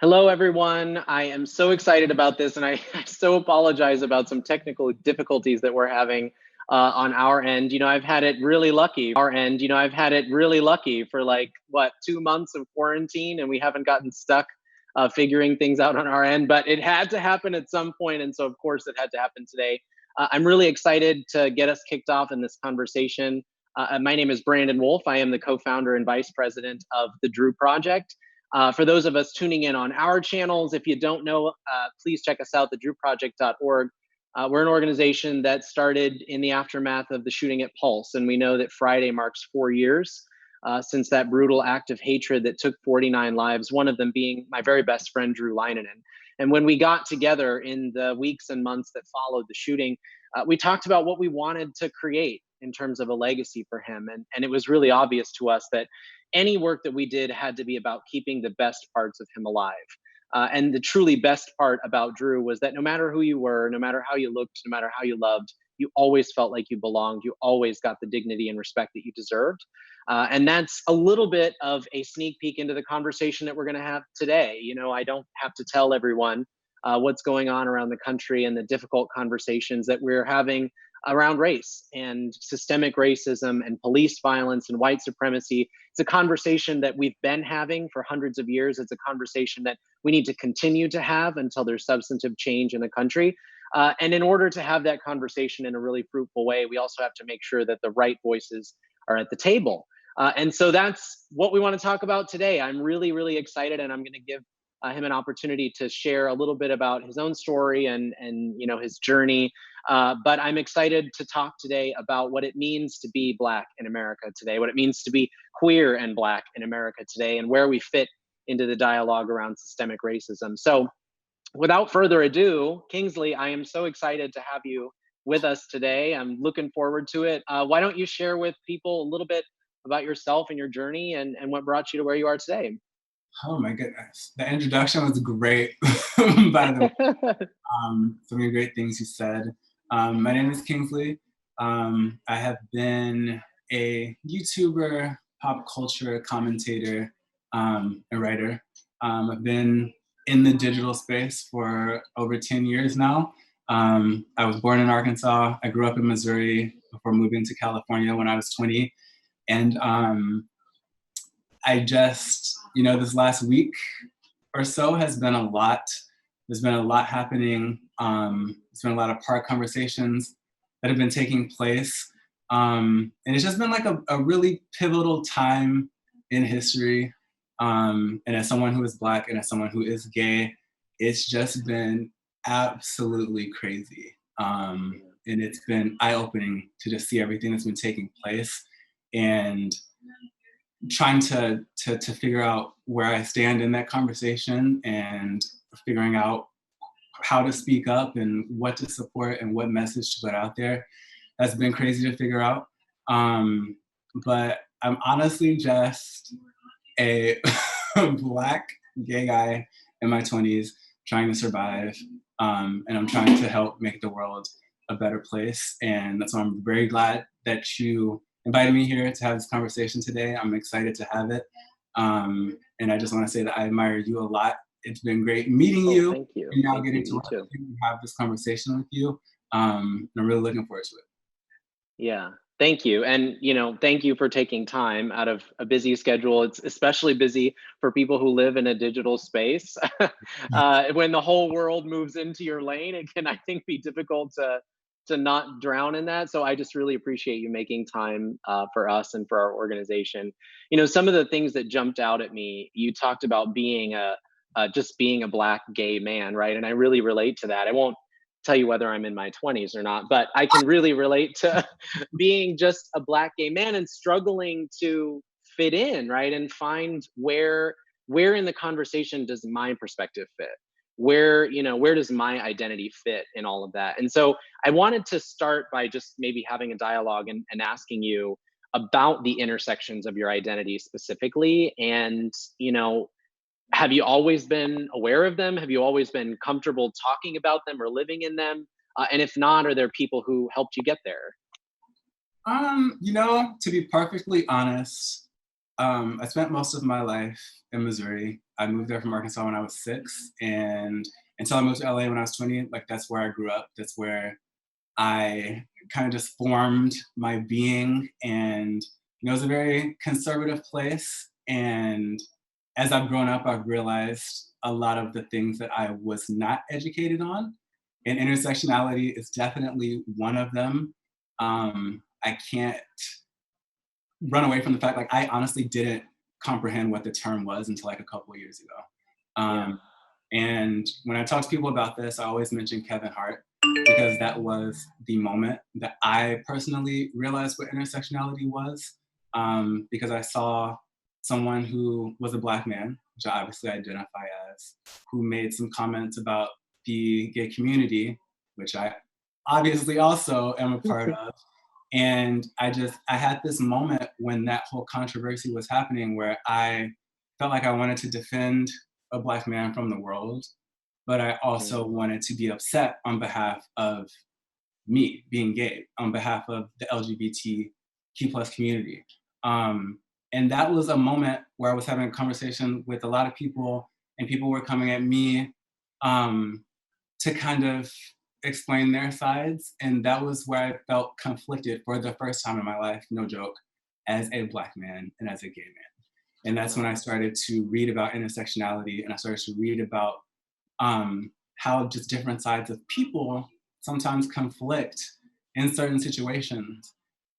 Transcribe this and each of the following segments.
Hello, everyone. I am so excited about this, and I so apologize about some technical difficulties that we're having on our end. I've had it really lucky. I've had it really lucky for like, what, 2 months of quarantine, and we haven't gotten stuck figuring things out on our end, but it had to happen at some point, and so, of course, it had to happen today. I'm really excited to get us kicked off in this conversation. My name is Brandon Wolfe. I am the co founder and vice president of the Drew Project. For those of us tuning in on our channels, if you don't know, please check us out, thedrewproject.org. We're an organization that started in the aftermath of the shooting at Pulse, and we know that Friday marks 4 years since that brutal act of hatred that took 49 lives, one of them being my very best friend, Drew Leinanen. And when we got together in the weeks and months that followed the shooting, we talked about what we wanted to create in terms of a legacy for him. And it was really obvious to us that any work that we did had to be about keeping the best parts of him alive. And the truly best part about Drew was that no matter who you were, no matter how you looked, no matter how you loved, you always felt like you belonged. You always got the dignity and respect that you deserved. And that's a little bit of a sneak peek into the conversation that we're going to have today. I don't have to tell everyone what's going on around the country and the difficult conversations that we're having around race and systemic racism and police violence and white supremacy. It's a conversation that we've been having for hundreds of years. It's a conversation that we need to continue to have until there's substantive change in the country. And in order to have that conversation in a really fruitful way, we also have to make sure that the right voices are at the table. And so that's what we want to talk about today. I'm really, really excited, and I'm going to give him an opportunity to share a little bit about his own story and his journey. But I'm excited to talk today about what it means to be Black in America today, what it means to be queer and Black in America today, and where we fit into the dialogue around systemic racism. So, without further ado, Kingsley, I am so excited to have you with us today. I'm looking forward to it. Why don't you share with people a little bit about yourself and your journey and what brought you to where you are today? Oh my goodness. The introduction was great, by the way. So many great things you said. My name is Kingsley. I have been a YouTuber, pop culture commentator, and writer. I've been in the digital space for over 10 years now. I was born in Arkansas. I grew up in Missouri before moving to California when I was 20. And I just, this last week or so has been a lot. There's been a lot happening. There's been a lot of park conversations that have been taking place. And it's just been like a really pivotal time in history. And as someone who is Black and as someone who is gay, it's just been absolutely crazy. And it's been eye-opening to just see everything that's been taking place. And trying to figure out where I stand in that conversation and figuring out how to speak up and what to support and what message to put out there. That's been crazy to figure out. But I'm honestly just a Black gay guy in my 20s trying to survive. And I'm trying to help make the world a better place. And that's why I'm very glad that you invited me here to have this conversation today. I'm excited to have it. And I just want to say that I admire you a lot. It's been great meeting Oh, you thank you. and now Thank you. getting to You work too. with you and have this conversation with you. And I'm really looking forward to it. Yeah. Thank you. And, thank you for taking time out of a busy schedule. It's especially busy for people who live in a digital space. When the whole world moves into your lane, it can, I think, be difficult to not drown in that. So I just really appreciate you making time for us and for our organization. Some of the things that jumped out at me, you talked about being just being a Black gay man, right? And I really relate to that. I won't tell you whether I'm in my 20s or not, but I can really relate to being just a Black gay man and struggling to fit in, right? And find where in the conversation does my perspective fit? Where does my identity fit in all of that? And so I wanted to start by just maybe having a dialogue and asking you about the intersections of your identity specifically. And have you always been aware of them? Have you always been comfortable talking about them or living in them? And if not, are there people who helped you get there? To be perfectly honest, I spent most of my life in Missouri. I moved there from Arkansas when I was 6, and until I moved to LA when I was 20, like that's where I grew up. That's where I kind of just formed my being, and it was a very conservative place. And as I've grown up, I've realized a lot of the things that I was not educated on, and intersectionality is definitely one of them. I can't run away from the fact, like, I honestly didn't comprehend what the term was until like a couple of years ago. Yeah. And when I talk to people about this, I always mention Kevin Hart because that was the moment that I personally realized what intersectionality was. Because I saw someone who was a Black man, which I obviously identify as, who made some comments about the gay community, which I obviously also am a part of. And I had this moment when that whole controversy was happening where I felt like I wanted to defend a Black man from the world, but I also wanted to be upset on behalf of me being gay, on behalf of the LGBTQ plus community. And that was a moment where I was having a conversation with a lot of people, and people were coming at me to kind of explain their sides. And that was where I felt conflicted for the first time in my life, no joke, as a Black man and as a gay man. And that's when I started to read about intersectionality, and I started to read about how just different sides of people sometimes conflict in certain situations.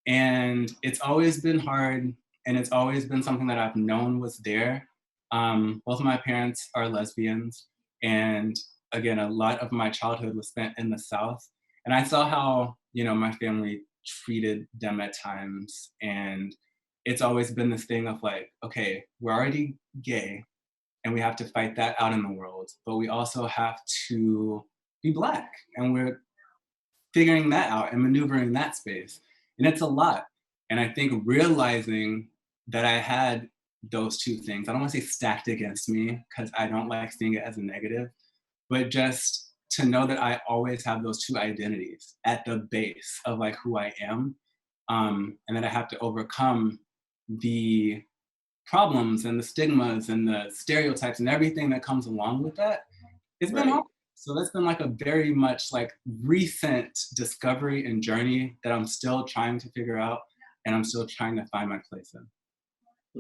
And it's always been hard, and it's always been something that I've known was there. Both of my parents are lesbians, and again, a lot of my childhood was spent in the South. And I saw how, my family treated them at times. And it's always been this thing of like, okay, we're already gay and we have to fight that out in the world, but we also have to be Black, and we're figuring that out and maneuvering that space. And it's a lot. And I think realizing that I had those two things, I don't want to say stacked against me because I don't like seeing it as a negative, but just to know that I always have those two identities at the base of like who I am, and that I have to overcome the problems and the stigmas and the stereotypes and everything that comes along with that. It's been hard. So that's been like a very much like recent discovery and journey that I'm still trying to figure out, and I'm still trying to find my place in.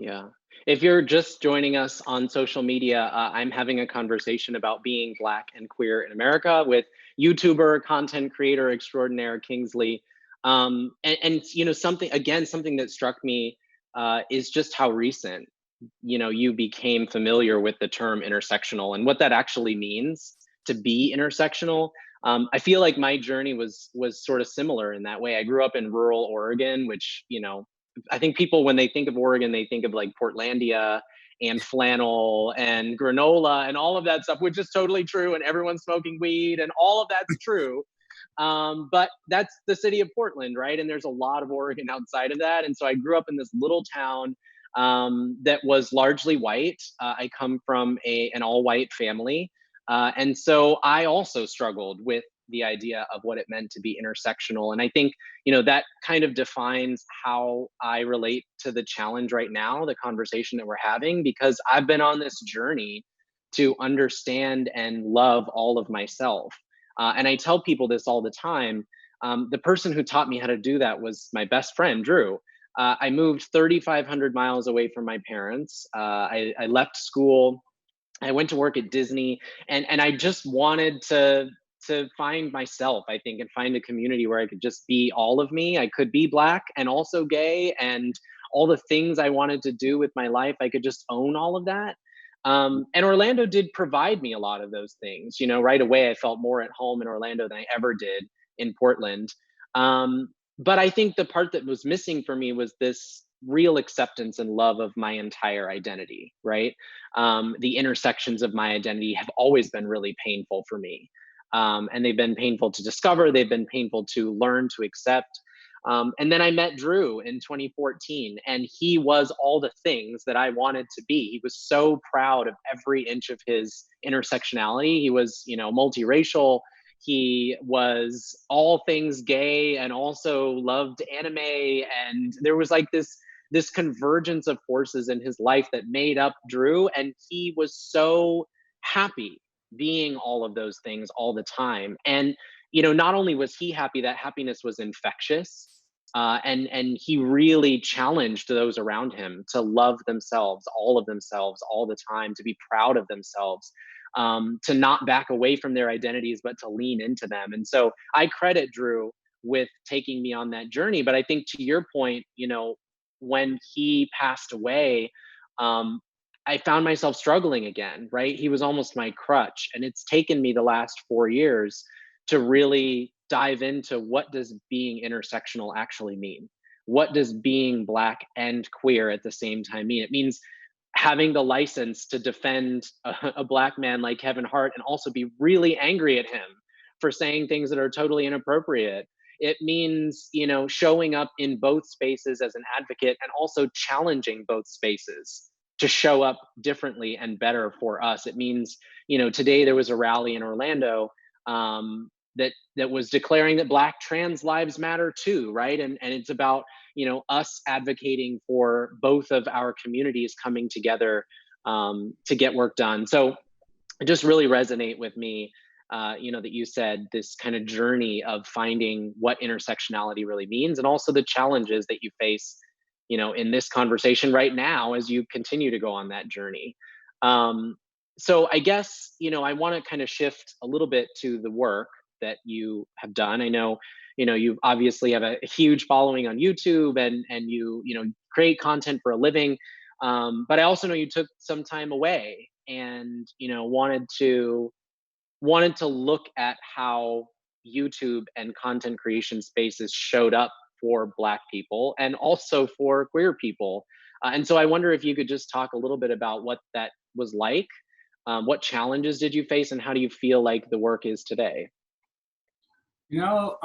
Yeah. If you're just joining us on social media, I'm having a conversation about being Black and queer in America with YouTuber, content creator extraordinaire Kingsley. Something that struck me is just how recent, you became familiar with the term intersectional and what that actually means to be intersectional. I feel like my journey was sort of similar in that way. I grew up in rural Oregon, which, I think people, when they think of Oregon, they think of like Portlandia and flannel and granola and all of that stuff, which is totally true. And everyone's smoking weed and all of that's true. But that's the city of Portland, right? And there's a lot of Oregon outside of that. And so I grew up in this little town that was largely white. I come from an all-white family. And so I also struggled with the idea of what it meant to be intersectional. And I think, that kind of defines how I relate to the challenge right now, the conversation that we're having, because I've been on this journey to understand and love all of myself. And I tell people this all the time. The person who taught me how to do that was my best friend, Drew. I moved 3,500 miles away from my parents. I left school. I went to work at Disney, and I just wanted to find myself, I think, and find a community where I could just be all of me. I could be Black and also gay, and all the things I wanted to do with my life, I could just own all of that. And Orlando did provide me a lot of those things. Right away, I felt more at home in Orlando than I ever did in Portland. But I think the part that was missing for me was this real acceptance and love of my entire identity, right? The intersections of my identity have always been really painful for me. And they've been painful to discover, they've been painful to learn, to accept. And then I met Drew in 2014, and he was all the things that I wanted to be. He was so proud of every inch of his intersectionality. He was, multiracial. He was all things gay and also loved anime. And there was like this this convergence of forces in his life that made up Drew. And he was so happy being all of those things all the time. And, not only was he happy, that happiness was infectious. And he really challenged those around him to love themselves, all the time, to be proud of themselves, to not back away from their identities, but to lean into them. And so I credit Drew with taking me on that journey. But I think to your point, when he passed away, um, I found myself struggling again, right? He was almost my crutch. And it's taken me the last 4 years to really dive into, what does being intersectional actually mean? What does being Black and queer at the same time mean? It means having the license to defend a Black man like Kevin Hart and also be really angry at him for saying things that are totally inappropriate. It means, showing up in both spaces as an advocate and also challenging both spaces to show up differently and better for us. It means, today there was a rally in Orlando, that was declaring that Black trans lives matter too, right? And it's about, us advocating for both of our communities coming together, to get work done. So it just really resonate with me, that you said this kind of journey of finding what intersectionality really means, and also the challenges that you face, in this conversation right now as you continue to go on that journey. So I guess, I want to kind of shift a little bit to the work that you have done. I know, you obviously have a huge following on YouTube, and you create content for a living. But I also know you took some time away and, wanted to look at how YouTube and content creation spaces showed up for Black people and also for queer people. And so I wonder if you could just talk a little bit about what that was like. What challenges did you face, and how do you feel like the work is today? You know,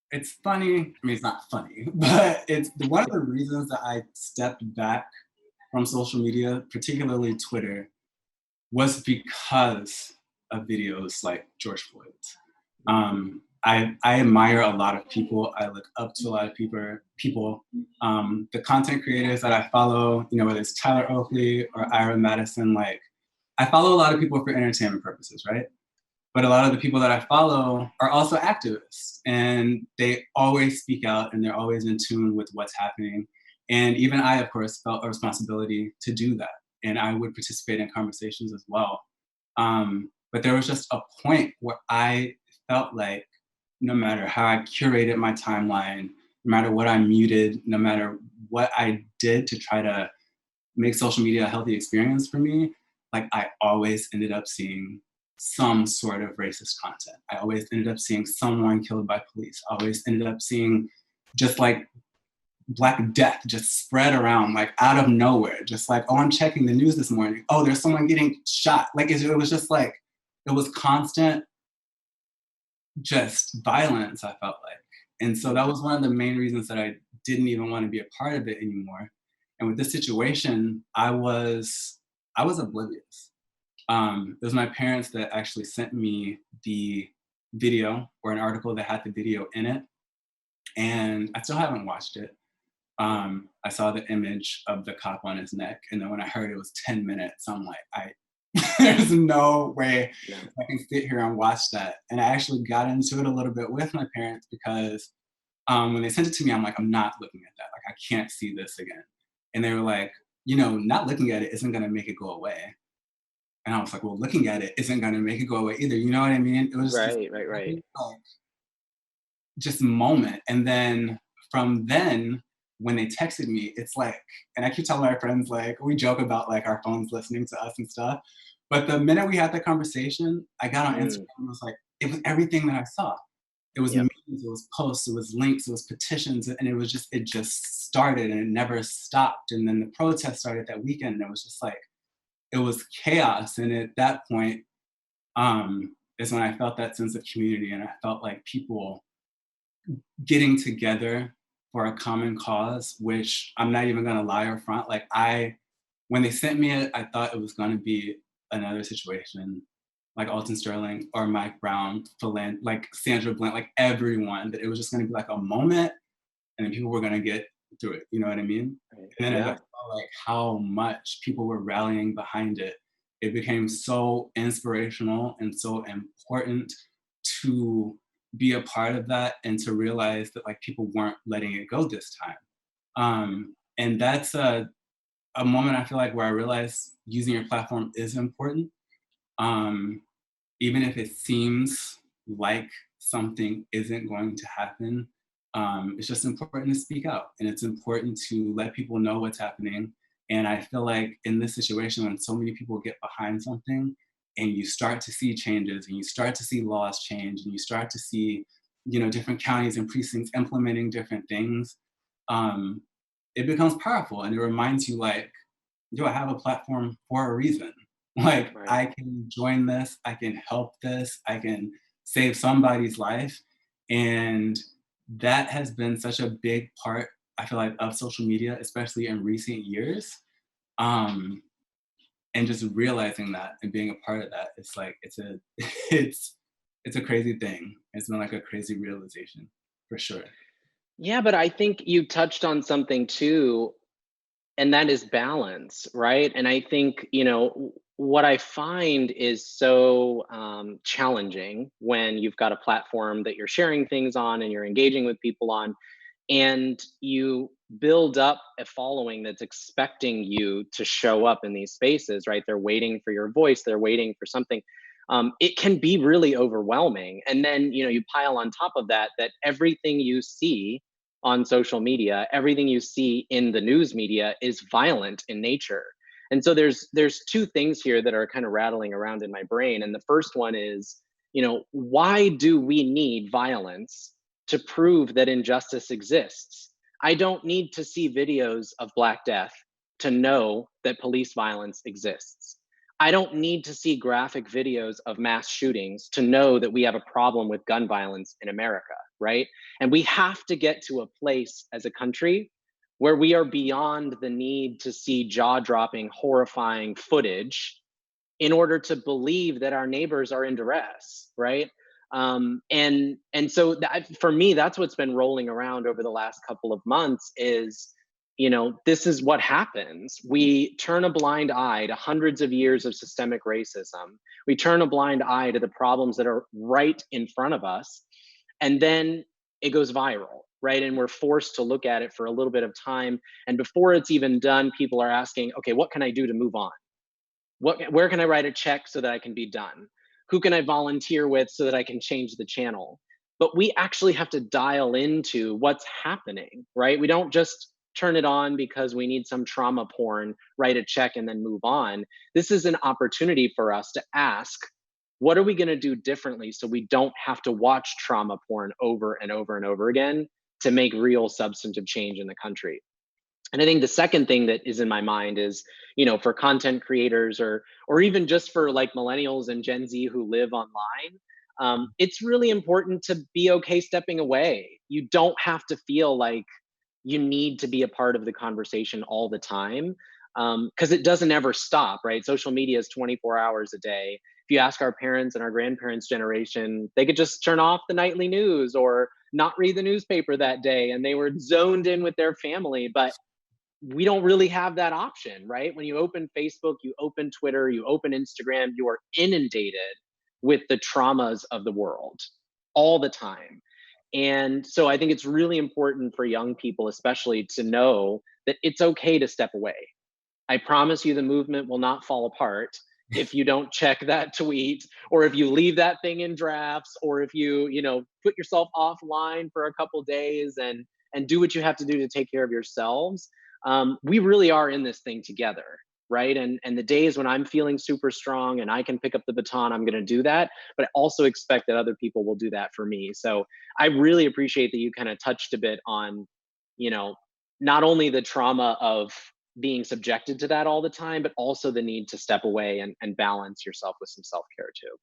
it's funny. I mean, it's not funny, but it's one of the reasons that I stepped back from social media, particularly Twitter, was because of videos like George Floyd's. I admire a lot of people. I look up to a lot of people. The content creators that I follow, whether it's Tyler Oakley or Ira Madison, like I follow a lot of people for entertainment purposes, right? But a lot of the people that I follow are also activists, and they always speak out and they're always in tune with what's happening. And even I, of course, felt a responsibility to do that. And I would participate in conversations as well. But there was just a point where I felt like no matter how I curated my timeline, no matter what I muted, no matter what I did to try to make social media a healthy experience for me, like I always ended up seeing some sort of racist content. I always ended up seeing someone killed by police. I always ended up seeing just like Black death just spread around like out of nowhere. Just like, oh, I'm checking the news this morning. Oh, there's someone getting shot. Like it was just like, it was constant just violence, I felt like. And so that was one of the main reasons that I didn't even want to be a part of it anymore. And with this situation, I was oblivious. It was my parents that actually sent me the video, or an article that had the video in it. And I still haven't watched it. I saw the image of the cop on his neck. And then when I heard it was 10 minutes, I'm like, there's no way I can sit here and watch that. And I actually got into it a little bit with my parents because when they sent it to me, I'm like, I'm not looking at that. Like, I can't see this again. And they were like, not looking at it isn't going to make it go away. And I was like, well, looking at it isn't going to make it go away either. You know what I mean? It was just Right. like, just moment. And then from then, when they texted me, it's like, and I keep telling my friends, like, we joke about like our phones listening to us and stuff. But the minute we had the conversation, I got on Instagram and it was like, it was everything that I saw. It was Yep. memes, it was posts, it was links, it was petitions, and it just started and it never stopped. And then the protest started that weekend, and it was just like, it was chaos. And at that point, is when I felt that sense of community, and I felt like people getting together for a common cause, which I'm not even gonna lie or front. Like when they sent me it, I thought it was gonna be another situation like Alton Sterling or Mike Brown, like Sandra Bland, like everyone, that it was just gonna be like a moment and then people were gonna get through it. You know what I mean? Right. And then as I Yeah. saw like how much people were rallying behind it, it became so inspirational and so important to be a part of that and to realize that like people weren't letting it go this time. And that's a moment I feel like where I realized using your platform is important. Um, Even if it seems like something isn't going to happen, it's just important to speak out and it's important to let people know what's happening. And I feel like in this situation, when so many people get behind something and you start to see changes and you start to see laws change and you start to see, you know, different counties and precincts implementing different things, um, it becomes powerful and it reminds you like, yo, I have a platform for a reason. Like Right. I can join this, I can help this, I can save somebody's life. And that has been such a big part, I feel like, of social media, especially in recent years. Um, and just realizing that and being a part of that, it's like it's a it's it's a crazy thing. It's been like a crazy realization for sure. Yeah, but I think you touched on something too, and that is balance, right? And I think, what I find is so challenging when you've got a platform that you're sharing things on and you're engaging with people on, and you build up a following that's expecting you to show up in these spaces, right? They're waiting for your voice, they're waiting for something. It can be really overwhelming. And then, you pile on top of that, that everything you see on social media, everything you see in the news media is violent in nature. And so there's two things here that are kind of rattling around in my brain. And the first one is, why do we need violence to prove that injustice exists? I don't need to see videos of Black Death to know that police violence exists. I don't need to see graphic videos of mass shootings to know that we have a problem with gun violence in America, right? And we have to get to a place as a country where we are beyond the need to see jaw dropping, horrifying footage in order to believe that our neighbors are in duress, right? And so for me, that's what's been rolling around over the last couple of months is, this is what happens. We turn a blind eye to hundreds of years of systemic racism. We turn a blind eye to the problems that are right in front of us, and then it goes viral, right? And we're forced to look at it for a little bit of time. And before it's even done, people are asking, okay, what can I do to move on? Where can I write a check so that I can be done? Who can I volunteer with so that I can change the channel? But we actually have to dial into what's happening, right? We don't just turn it on because we need some trauma porn, write a check, and then move on. This is an opportunity for us to ask, what are we going to do differently so we don't have to watch trauma porn over and over and over again to make real substantive change in the country? And I think the second thing that is in my mind is, for content creators or even just for like millennials and Gen Z who live online, it's really important to be okay stepping away. You don't have to feel like you need to be a part of the conversation all the time, because it doesn't ever stop, right? Social media is 24 hours a day. If you ask our parents and our grandparents' generation, they could just turn off the nightly news or not read the newspaper that day, and they were zoned in with their family. But we don't really have that option, right? When you open Facebook, you open Twitter, you open Instagram, you are inundated with the traumas of the world all the time. And so I think it's really important for young people, especially, to know that it's okay to step away. I promise you the movement will not fall apart if you don't check that tweet, or if you leave that thing in drafts, or if you put yourself offline for a couple days and do what you have to do to take care of yourselves. We really are in this thing together, right? And the days when I'm feeling super strong and I can pick up the baton, I'm going to do that. But I also expect that other people will do that for me. So I really appreciate that you kind of touched a bit on, you know, not only the trauma of being subjected to that all the time, but also the need to step away and balance yourself with some self-care too.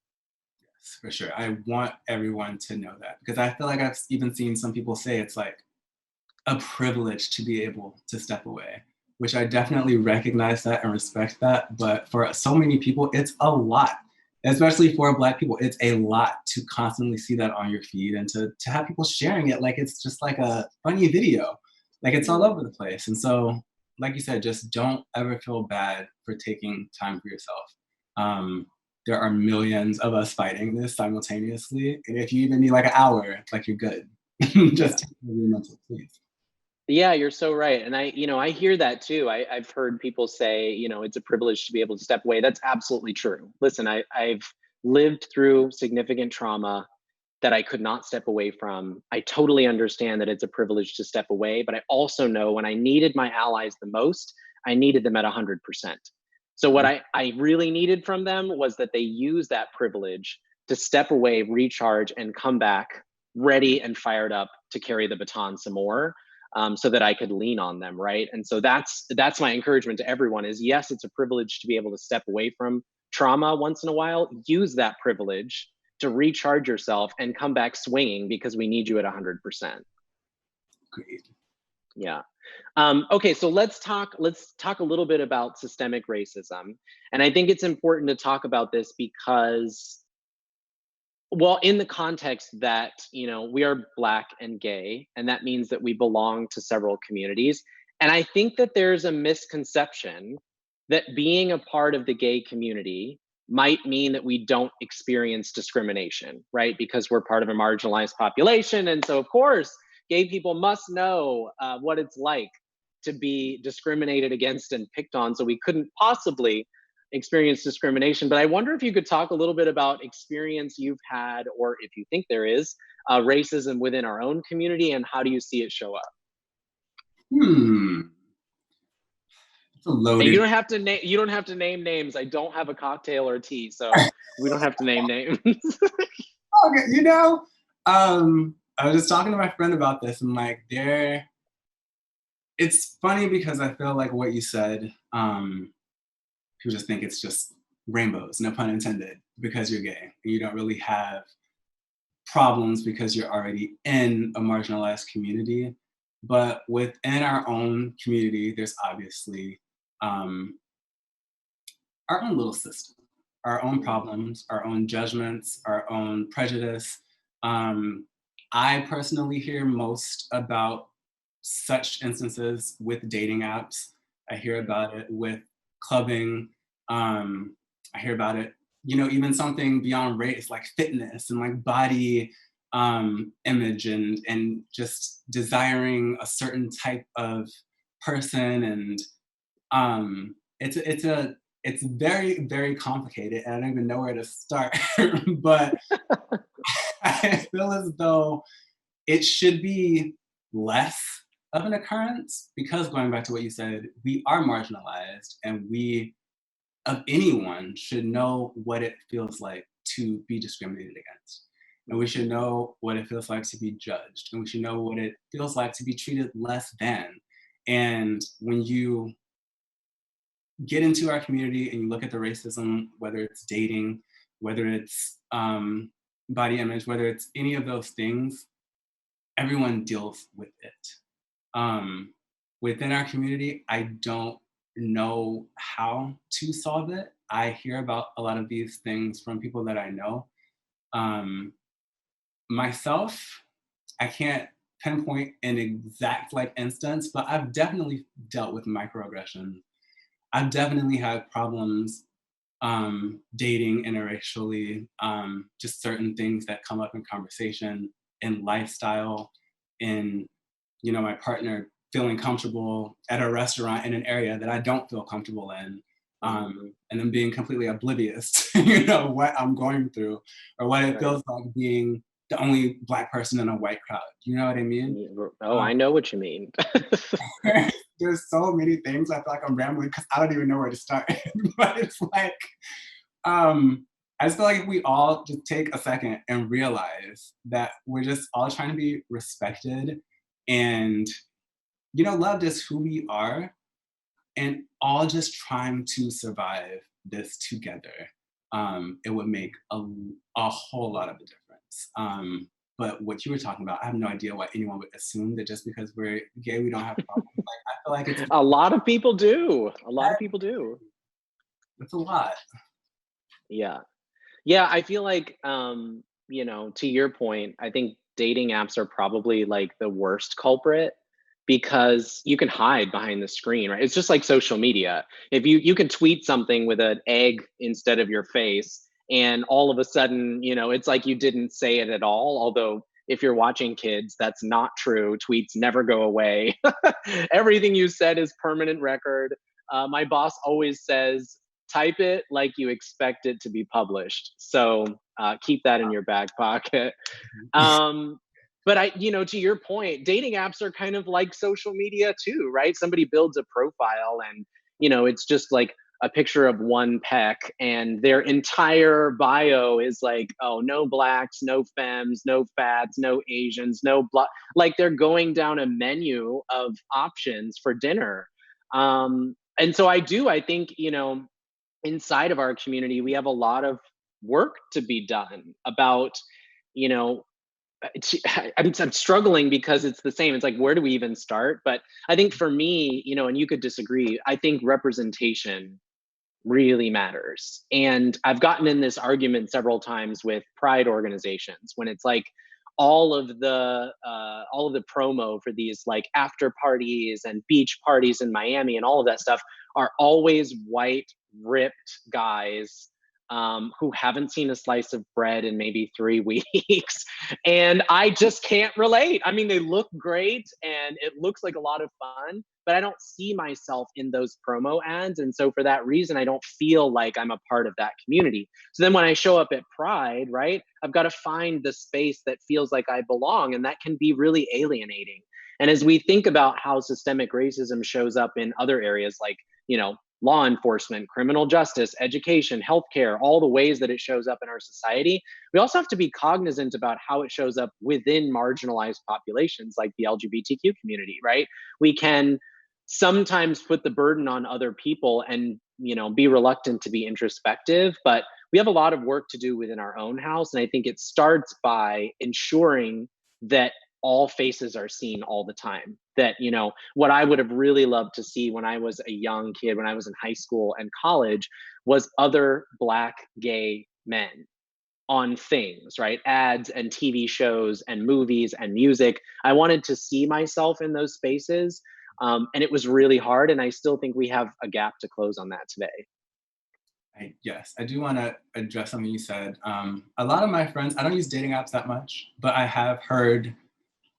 Yes, for sure. I want everyone to know that because I feel like I've even seen some people say it's like a privilege to be able to step away, which I definitely recognize that and respect that. But for so many people, it's a lot, especially for Black people. It's a lot to constantly see that on your feed and to have people sharing it like it's just like a funny video. Like it's all Mm. over the place. And so, like you said, just don't ever feel bad for taking time for yourself. Um, there are millions of us fighting this simultaneously. And if you even need like an hour, like you're good. Yeah. Just take care of your mental, please. Yeah, you're so right. And I hear that too. I've heard people say, it's a privilege to be able to step away. That's absolutely true. Listen, I've lived through significant trauma that I could not step away from. I totally understand that it's a privilege to step away, but I also know when I needed my allies the most, I needed them at 100%. So what I really needed from them was that they use that privilege to step away, recharge, and come back ready and fired up to carry the baton some more, so that I could lean on them, right? And so that's my encouragement to everyone is yes, it's a privilege to be able to step away from trauma once in a while. Use that privilege to recharge yourself and come back swinging because we need you at 100%. Great. Yeah. Okay, so let's talk a little bit about systemic racism, and I think it's important to talk about this because, well, in the context that we are Black and gay, and that means that we belong to several communities, and I think that there's a misconception that being a part of the gay community might mean that we don't experience discrimination, right? Because we're part of a marginalized population, and so of course, gay people must know what it's like to be discriminated against and picked on. So we couldn't possibly experience discrimination. But I wonder if you could talk a little bit about experience you've had, or if you think there is racism within our own community, and how do you see it show up? Hmm. It's a And you loaded. don't have to name names. I don't have a cocktail or tea, so we don't have to name names. Okay, I was just talking to my friend about this, and like, it's funny because I feel like what you said, people just think it's just rainbows, no pun intended, because you're gay. You don't really have problems because you're already in a marginalized community. But within our own community, there's obviously um, our own little system, our own Mhm. problems, our own judgments, our own prejudice. Um, I personally hear most about such instances with dating apps. I hear about it with clubbing. I hear about it, even something beyond race like fitness and like body image and just desiring a certain type of person and it's very, very complicated, and I don't even know where to start. But I feel as though it should be less of an occurrence because going back to what you said, we are marginalized, and we, of anyone, should know what it feels like to be discriminated against. And we should Mhm. know what it feels like to be judged, and we should know what it feels like to be treated less than. And when you get into our community and you look at the racism, whether it's dating, whether it's body image, whether it's any of those things, everyone deals with it. Um, Within our community, I don't know how to solve it. I hear about a lot of these things from people that I know. Um, Myself, I can't pinpoint an exact like instance, but I've definitely dealt with microaggressions. I've definitely had problems dating interracially, just certain things that come up in conversation, in lifestyle, in my partner feeling comfortable at a restaurant in an area that I don't feel comfortable in, Mhm. and then being completely oblivious to what I'm going through or what it Right. feels like being the only Black person in a white crowd. You know what I mean? Oh, I know what you mean. There's so many things I feel like I'm rambling because I don't even know where to start. But it's like, I just feel like if we all just take a second and realize that we're just all trying to be respected and, loved as who we are and all just trying to survive this together, it would make a whole lot of a difference. But what you were talking about, I have no idea why anyone would assume that just because we're gay, we don't have problems. Like, I feel like it's A lot of people do. A lot of people do. it's a lot. Yeah. Yeah, I feel like, to your point, I think dating apps are probably like the worst culprit. because you can hide behind the screen, right? It's just like social media. If you can tweet something with an egg instead of your face, and all of a sudden, it's like you didn't say it at all. Although if you're watching kids, that's not true. Tweets never go away. Everything you said is permanent record. My boss always says, type it like you expect it to be published. So keep that in your back pocket. Um, but to your point, dating apps are kind of like social media too, right? Somebody builds a profile and, it's just like a picture of one peck and their entire bio is like, oh, no blacks, no femmes, no fats, no Asians, no black. Like they're going down a menu of options for dinner. And so I think, inside of our community, we have a lot of work to be done about, you know, I'm struggling because it's the same. It's like, where do we even start? But I think for me, and you could disagree, I think representation really matters. And I've gotten in this argument several times with pride organizations when it's like all of the promo for these like after parties and beach parties in Miami and all of that stuff are always white ripped guys who haven't seen a slice of bread in maybe 3 weeks. And I just can't relate. I mean, they look great and it looks like a lot of fun, but I don't see myself in those promo ads. And so for that reason, I don't feel like I'm a part of that community. So then when I show up at Pride, right, I've got to find the space that feels like I belong. And that can be really alienating. And as we think about how systemic racism shows up in other areas like, law enforcement, criminal justice, education, healthcare, all the ways that it shows up in our society, we also have to be cognizant about how it shows up within marginalized populations like the LGBTQ community, right? We can sometimes put the burden on other people and, be reluctant to be introspective, but we have a lot of work to do within our own house. And I think it starts by ensuring that all faces are seen all the time. That, what I would have really loved to see when I was a young kid, when I was in high school and college, was other Black gay men on things, right? Ads and TV shows and movies and music. I wanted to see myself in those spaces. And it was really hard. And I still think we have a gap to close on that today. Yes, I do want to address something you said. A lot of my friends, I don't use dating apps that much, but I have heard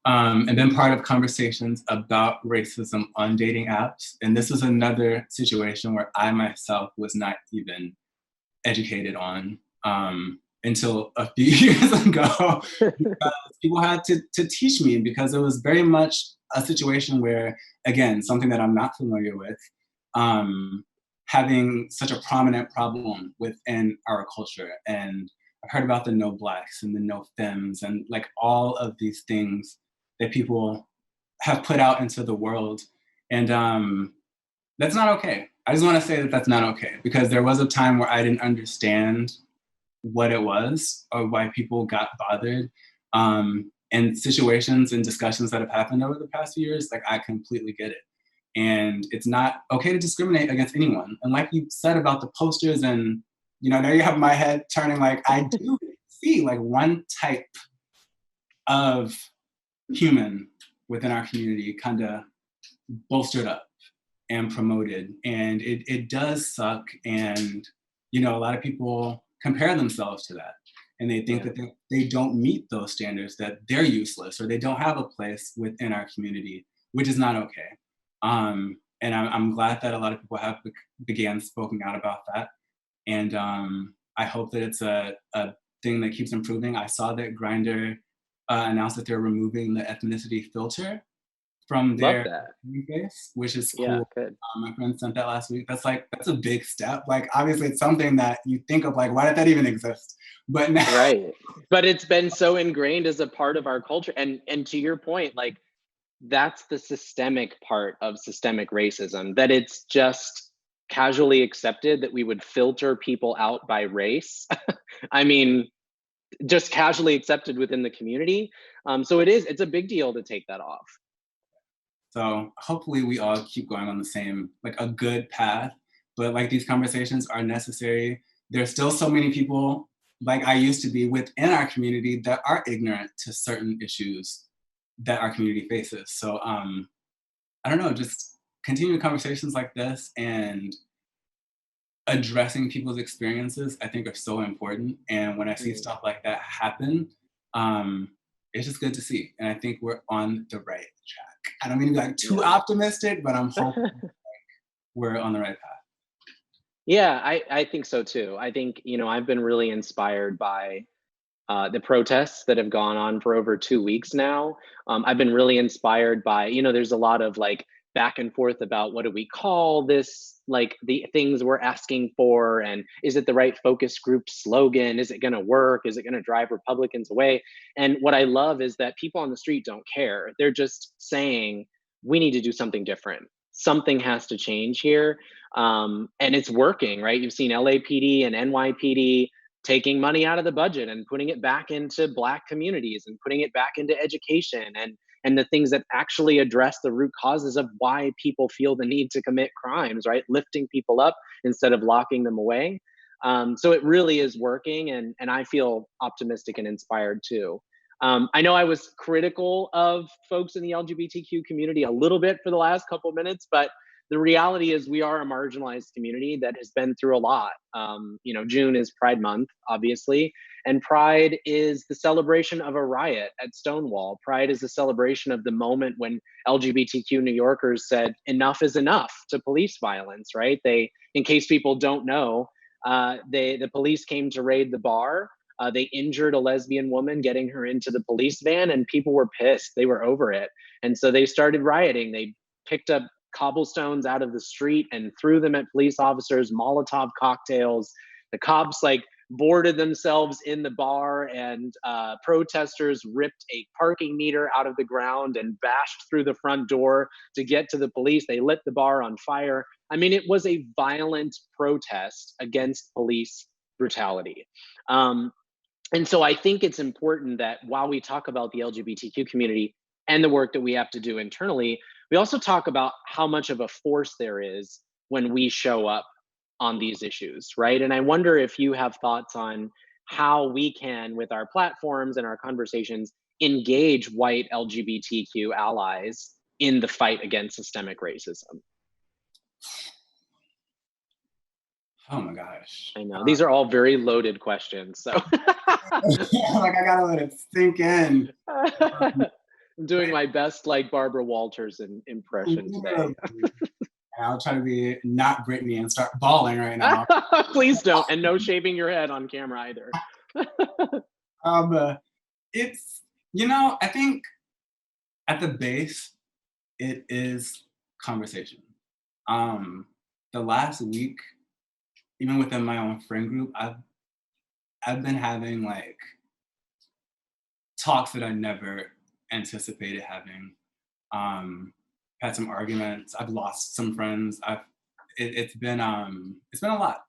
and been part of conversations about racism on dating apps. And this was another situation where I myself was not even educated on until a few years ago, because people had to teach me, because it was very much a situation where, again, something that I'm not familiar with, having such a prominent problem within our culture. And I've heard about the no blacks and the no femmes and like all of these things that people have put out into the world. And that's not okay. I just want to say that that's not okay, because there was a time where I didn't understand what it was or why people got bothered. And situations and discussions that have happened over the past few years, like I completely get it. And it's not okay to discriminate against anyone. And like you said about the posters and, now you have my head turning, like I do see like one type of human within our community kind of bolstered up and promoted. And it does suck. And, a lot of people compare themselves to that. And they think that they don't meet those standards, that they're useless or they don't have a place within our community, which is not okay. And I'm glad that a lot of people have began speaking out about that. And I hope that it's a thing that keeps improving. I saw that Grindr announced that they're removing the ethnicity filter from their face, which is cool. Yeah, good. My friend sent that last week. That's a big step. Like obviously it's something that you think of like, why did that even exist? But now, right. But it's been so ingrained as a part of our culture. And to your point, like that's the systemic part of systemic racism, that it's just casually accepted that we would filter people out by race. I mean, just casually accepted within the community. So it's a big deal to take that off. So hopefully we all keep going on the same, like a good path, but like these conversations are necessary. There's still so many people like I used to be within our community that are ignorant to certain issues that our community faces. So I don't know, just continuing conversations like this and addressing people's experiences, I think are so important. And when I see Mm. stuff like that happen, um, it's just good to see. And I think we're on the right track. I don't mean to be like too Yeah. optimistic, but I'm hoping we're on the right path. Yeah, I think so too. I think, I've been really inspired by the protests that have gone on for over 2 weeks now. I've been really inspired by, there's a lot of like back and forth about what do we call this, like the things we're asking for, and is it the right focus group slogan? Is it going to work? Is it going to drive Republicans away? And what I love is that people on the street don't care. They're just saying, we need to do something different. Something has to change here. And it's working, right? You've seen LAPD and NYPD taking money out of the budget and putting it back into Black communities and putting it back into education and the things that actually address the root causes of why people feel the need to commit crimes, right? Lifting people up instead of locking them away. So it really is working, and I feel optimistic and inspired too. I know I was critical of folks in the LGBTQ community a little bit for the last couple of minutes, but the reality is we are a marginalized community that has been through a lot. June is Pride Month, obviously, and Pride is the celebration of a riot at Stonewall. Pride is the celebration of the moment when LGBTQ New Yorkers said enough is enough to police violence, right? In case people don't know, the police came to raid the bar. They injured a lesbian woman getting her into the police van, and people were pissed. They were over it. And so they started rioting. They picked up cobblestones out of the street and threw them at police officers, Molotov cocktails. The cops like boarded themselves in the bar, and protesters ripped a parking meter out of the ground and bashed through the front door to get to the police. They lit the bar on fire. I mean, it was a violent protest against police brutality. Um, and so I think it's important that while we talk about the LGBTQ community and the work that we have to do internally, we also talk about how much of a force there is when we show up on these issues, right? And I wonder if you have thoughts on how we can, with our platforms and our conversations, engage white LGBTQ allies in the fight against systemic racism. Oh my gosh. I know these are all very loaded questions. So Like I gotta let it sink in. I'm doing my best like Barbara Walters impression today. And I'll try to be not Britney and start bawling right now. Please don't. And no shaving your head on camera either. It's, I think at the base, it is conversation. The last week, even within my own friend group, I've been having like talks that I never anticipated having. Had some arguments. I've lost some friends. It's been a lot.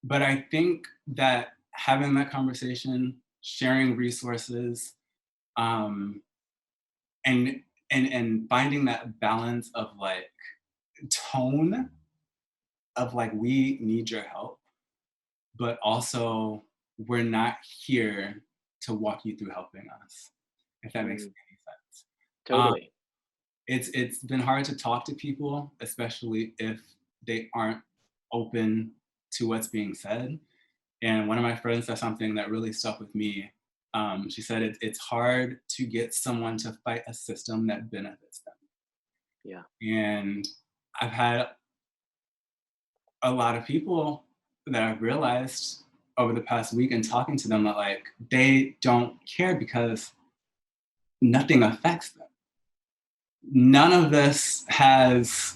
But I think that having that conversation, sharing resources, and finding that balance of like tone of like we need your help, but also we're not here to walk you through helping us, if that makes any sense. Totally. It's been hard to talk to people, especially if they aren't open to what's being said. And one of my friends said something that really stuck with me. She said it's hard to get someone to fight a system that benefits them. Yeah. And I've had a lot of people that I've realized over the past week and talking to them that like they don't care because nothing affects them. None of this has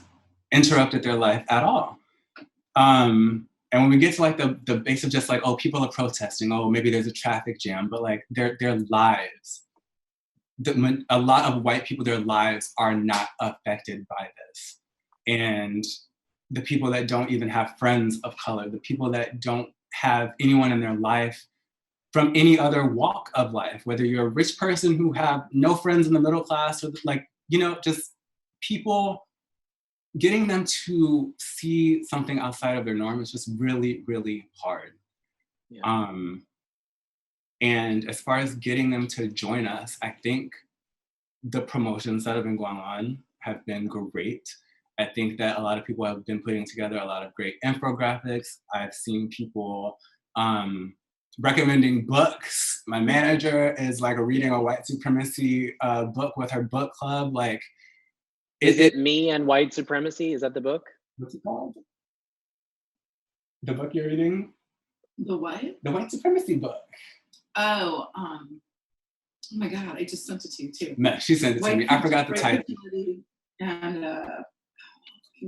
interrupted their life at all. And when we get to like the base of just like, oh, people are protesting, oh, maybe there's a traffic jam, but like their lives, a lot of white people, their lives are not affected by this. And the people that don't even have friends of color, the people that don't have anyone in their life from any other walk of life, whether you're a rich person who have no friends in the middle class or like, just people, getting them to see something outside of their norm is just really, really hard. Yeah. And as far as getting them to join us, I think the promotions that have been going on have been great. I think that a lot of people have been putting together a lot of great infographics. I've seen people recommending books. My manager is like reading a white supremacy book with her book club. Like, is it Me and White Supremacy? Is that the book? What's it called? The book you're reading? The what? The white supremacy book. Oh, oh my God, I just sent it to you too. No, she sent it to me. I forgot the title. And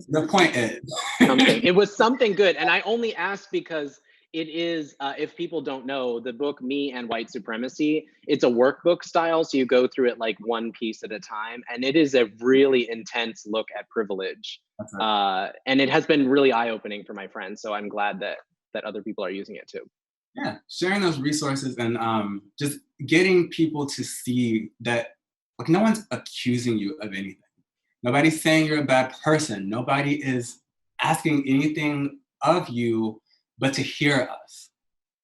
the point is, it was something good, and I only asked because it is, if people don't know, the book Me and White Supremacy, it's a workbook style, so you go through it like one piece at a time, and it is a really intense look at privilege. Right. And it has been really eye-opening for my friends, so I'm glad that other people are using it too. Yeah, sharing those resources and just getting people to see that, like, no one's accusing you of anything. Nobody's saying you're a bad person. Nobody is asking anything of you but to hear us.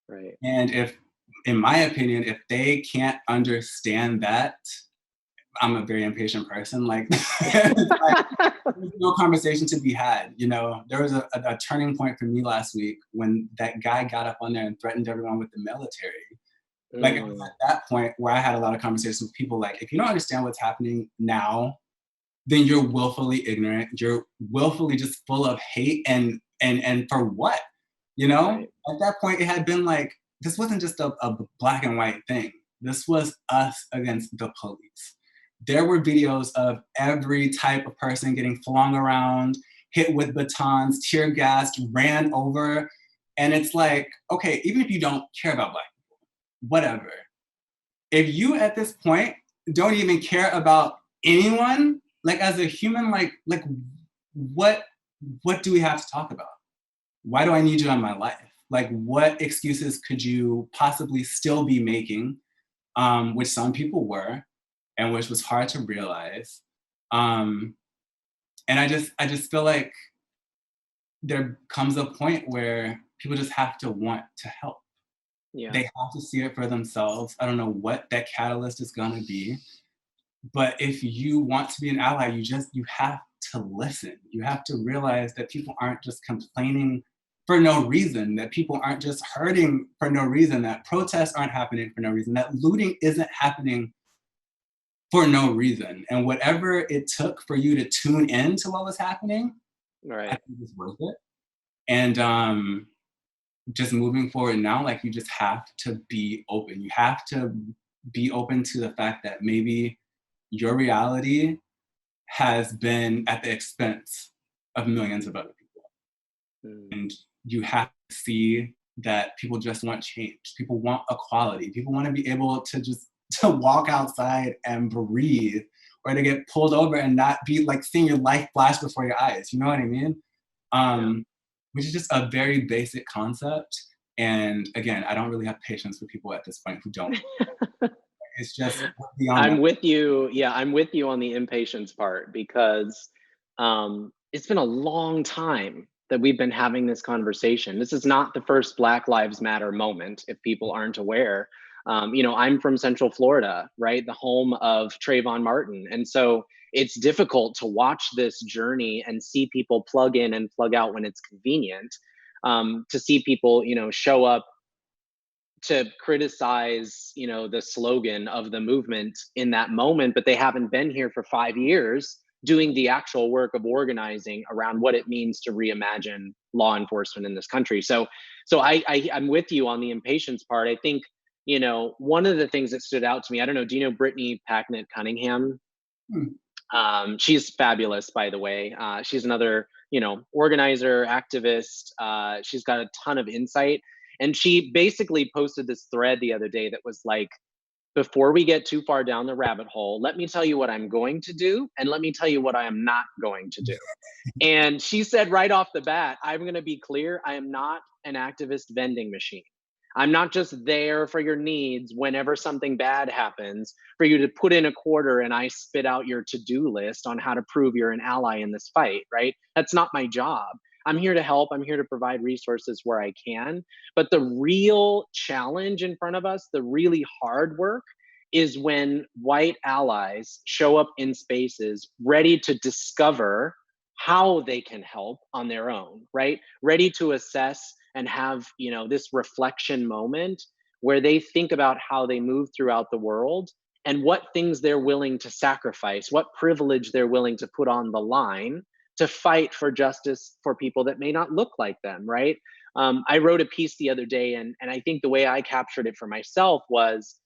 Right. And if, in my opinion, if they can't understand that, I'm a very impatient person. Like, there's no conversation to be had. You know, there was a turning point for me last week when that guy got up on there and threatened everyone with the military. Like, it was at that point where I had a lot of conversations with people like, if you don't understand what's happening now, then you're willfully ignorant. You're willfully just full of hate and for what? You know? Right. At that point, it had been like, this wasn't just a black and white thing. This was us against the police. There were videos of every type of person getting flung around, hit with batons, tear gassed, ran over. And it's like, okay, even if you don't care about black people, whatever. If you at this point don't even care about anyone, like as a human, like what do we have to talk about? Why do I need you in my life? Like, what excuses could you possibly still be making, which some people were, and which was hard to realize. And I just feel like there comes a point where people just have to want to help. Yeah. They have to see it for themselves. I don't know what that catalyst is gonna be, but if you want to be an ally, you have to listen. You have to realize that people aren't just complaining for no reason, that people aren't just hurting for no reason, that protests aren't happening for no reason, that looting isn't happening for no reason. And whatever it took for you to tune in to what was happening, right, I think it's worth it. And just moving forward now, like, you just have to be open. You have to be open to the fact that maybe your reality has been at the expense of millions of other people. And you have to see that people just want change. People want equality. People want to be able to walk outside and breathe, or to get pulled over and not be like seeing your life flash before your eyes. You know what I mean? Which is just a very basic concept. And again, I don't really have patience with people at this point who don't. It's just beyond. I'm with you. Yeah, I'm with you on the impatience part, because it's been a long time that we've been having this conversation. This is not the first Black Lives Matter moment, if people aren't aware. I'm from Central Florida, right? The home of Trayvon Martin. And so it's difficult to watch this journey and see people plug in and plug out when it's convenient, to see people, show up to criticize, the slogan of the movement in that moment, but they haven't been here for 5 years doing the actual work of organizing around what it means to reimagine law enforcement in this country. So I'm with you on the impatience part. I think, one of the things that stood out to me, I don't know, do you know Brittany Packnett Cunningham? She's fabulous, by the way. She's another, organizer, activist. She's got a ton of insight. And she basically posted this thread the other day that was like, before we get too far down the rabbit hole, let me tell you what I'm going to do, and let me tell you what I am not going to do. And she said right off the bat, I'm going to be clear, I am not an activist vending machine. I'm not just there for your needs whenever something bad happens for you to put in a quarter and I spit out your to-do list on how to prove you're an ally in this fight, right? That's not my job. I'm here to help. I'm here to provide resources where I can. But the real challenge in front of us, the really hard work, is when white allies show up in spaces ready to discover how they can help on their own, right? Ready to assess and have, this reflection moment where they think about how they move throughout the world and what things they're willing to sacrifice, what privilege they're willing to put on the line to fight for justice for people that may not look like them, right? I wrote a piece the other day, and I think the way I captured it for myself was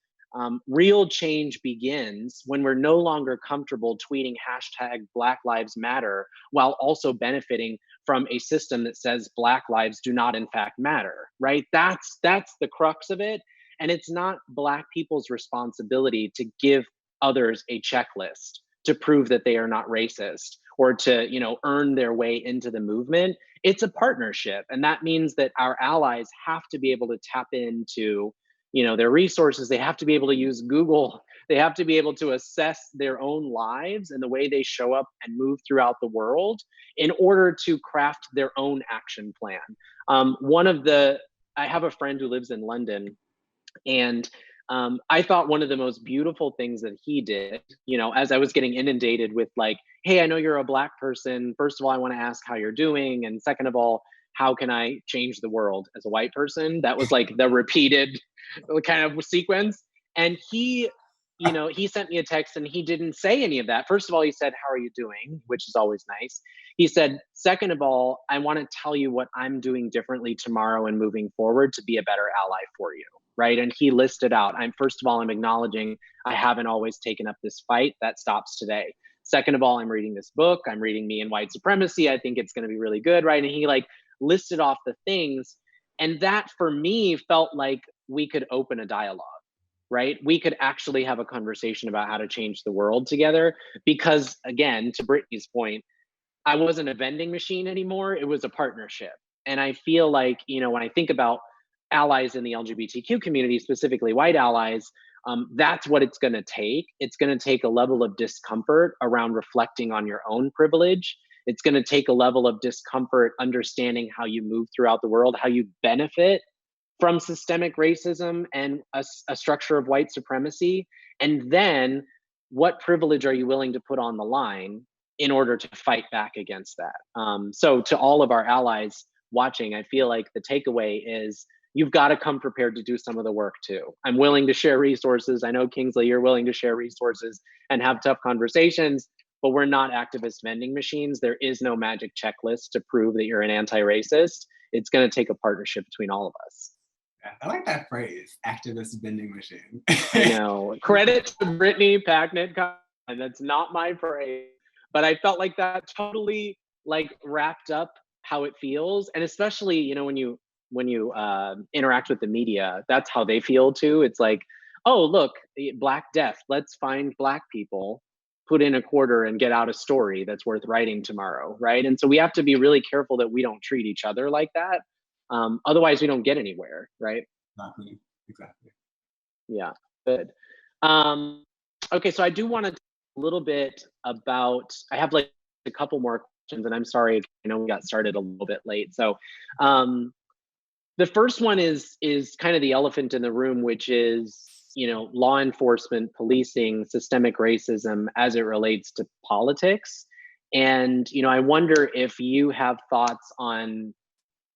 real change begins when we're no longer comfortable tweeting hashtag Black Lives Matter while also benefiting from a system that says Black lives do not in fact matter, right? That's the crux of it. And it's not Black people's responsibility to give others a checklist to prove that they are not racist or to, earn their way into the movement. It's a partnership. And that means that our allies have to be able to tap into their resources. They have to be able to use Google. They have to be able to assess their own lives and the way they show up and move throughout the world in order to craft their own action plan. I have a friend who lives in London, and I thought one of the most beautiful things that he did, as I was getting inundated with like, hey, I know you're a Black person. First of all, I want to ask how you're doing. And second of all, how can I change the world as a white person? That was like the repeated kind of sequence. And he sent me a text and he didn't say any of that. First of all, he said, how are you doing? Which is always nice. He said, second of all, I want to tell you what I'm doing differently tomorrow and moving forward to be a better ally for you. Right. And he listed out, first of all, I'm acknowledging I haven't always taken up this fight. That stops today. Second of all, I'm reading this book. I'm reading Me and White Supremacy. I think it's going to be really good. Right. And he listed off the things. And that for me felt like we could open a dialogue, right? We could actually have a conversation about how to change the world together. Because again, to Brittany's point, I wasn't a vending machine anymore. It was a partnership. And I feel like, when I think about allies in the LGBTQ community, specifically white allies, that's what it's going to take. It's going to take a level of discomfort around reflecting on your own privilege. It's going to take a level of discomfort understanding how you move throughout the world, how you benefit from systemic racism and a structure of white supremacy. And then what privilege are you willing to put on the line in order to fight back against that? So to all of our allies watching, I feel like the takeaway is you've got to come prepared to do some of the work too. I'm willing to share resources. I know, Kingsley, you're willing to share resources and have tough conversations, but we're not activist vending machines. There is no magic checklist to prove that you're an anti-racist. It's going to take a partnership between all of us. I like that phrase, activist vending machine. I know. Credit to Brittany Packnett, and that's not my phrase, but I felt like that totally wrapped up how it feels. And especially, when you interact with the media, that's how they feel too. It's like, oh, look, Black Death. Let's find Black people, put in a quarter and get out a story that's worth writing tomorrow, right? And so we have to be really careful that we don't treat each other like that. Otherwise, we don't get anywhere, right? Exactly. Yeah, good. Okay, so I do want to talk a little bit about, I have a couple more questions, and I'm sorry, I know we got started a little bit late. So the first one is kind of the elephant in the room, which is, law enforcement, policing, systemic racism as it relates to politics. And, I wonder if you have thoughts on